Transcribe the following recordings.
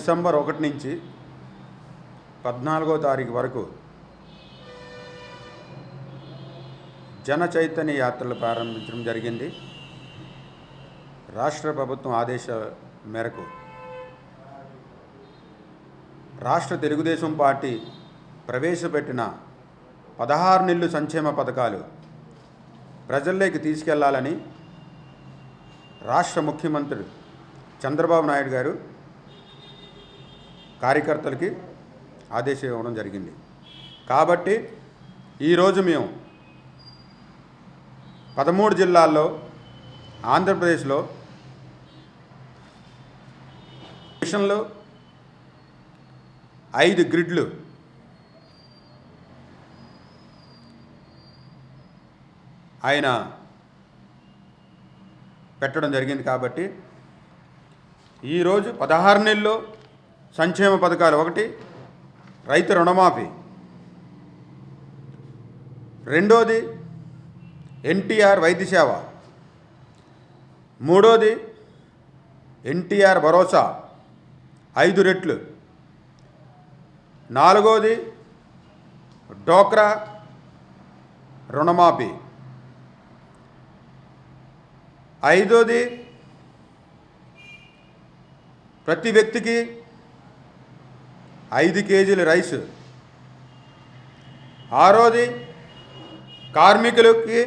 December 1 నుంచి 14వ తారీఖు వరకు జన చైతన్య యాత్రలు ప్రారంభించడం జరిగింది. రాష్ట్ర ప్రభుత్వం ఆదేశాల మేరకు రాష్ట్ర తెలుగుదేశం పార్టీ ప్రవేశపెట్టిన 16 నెలలు సంక్షేమ పథకాలు ప్రజల్లోకి తీసుకెళ్లాలని రాష్ట్ర ముఖ్యమంత్రి చంద్రబాబు నాయుడు గారు కార్యకర్తలకి ఆదేశం ఇవ్వడం జరిగింది. కాబట్టి ఈరోజు మేము 13 జిల్లాల్లో ఆంధ్రప్రదేశ్లో మిషన్లు 5 గ్రిడ్లు ఆయన పెట్టడం జరిగింది. కాబట్టి ఈరోజు 16 నెలల్లో సంక్షేమ పథకాలు: 1, రైతు రుణమాఫీ; 2ది ఎన్టీఆర్ వైద్య సేవ; 3ది ఎన్టీఆర్ భరోసా 5 రెట్లు; 4ది డోక్రా రుణమాఫీ; 5ది ప్రతి వ్యక్తికి 5 కేజీల రైస్; 6ది కార్మికులకి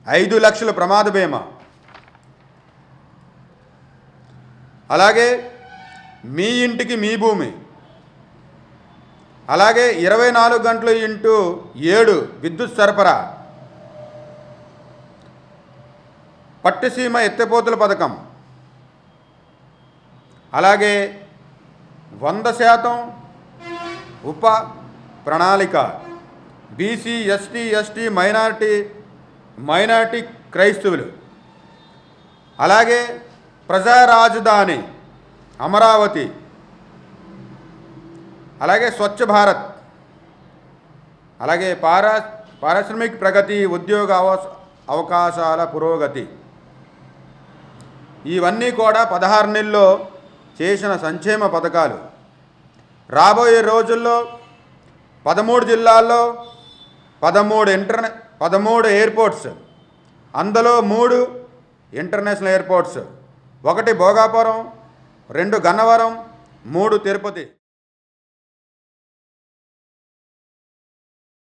5 లక్షల ప్రమాద బీమా. అలాగే మీ ఇంటికి మీ భూమి. అలాగే 24 గంటలు ఇంటూ 7 విద్యుత్ సరఫరా. పట్టిసీమ ఎత్తిపోతల పథకం. అలాగే 100% ఉప ప్రణాళిక. బీసీ, ఎస్టీ, ఎస్టీ, మైనారిటీ క్రైస్తవులు. అలాగే ప్రజా రాజధాని అమరావతి. అలాగే స్వచ్ఛ భారత్. అలాగే పారిశ్రామిక ప్రగతి, ఉద్యోగ అవకాశాల పురోగతి. ఇవన్నీ కూడా 16 నెలల్లో చేసిన సంక్షేమ పథకాలు. రాబోయే రోజుల్లో 13 జిల్లాల్లో 13 ఎయిర్పోర్ట్స్, అందులో 3 ఇంటర్నేషనల్ ఎయిర్పోర్ట్స్: 1 భోగాపురం, 2 గన్నవరం, 3 తిరుపతి.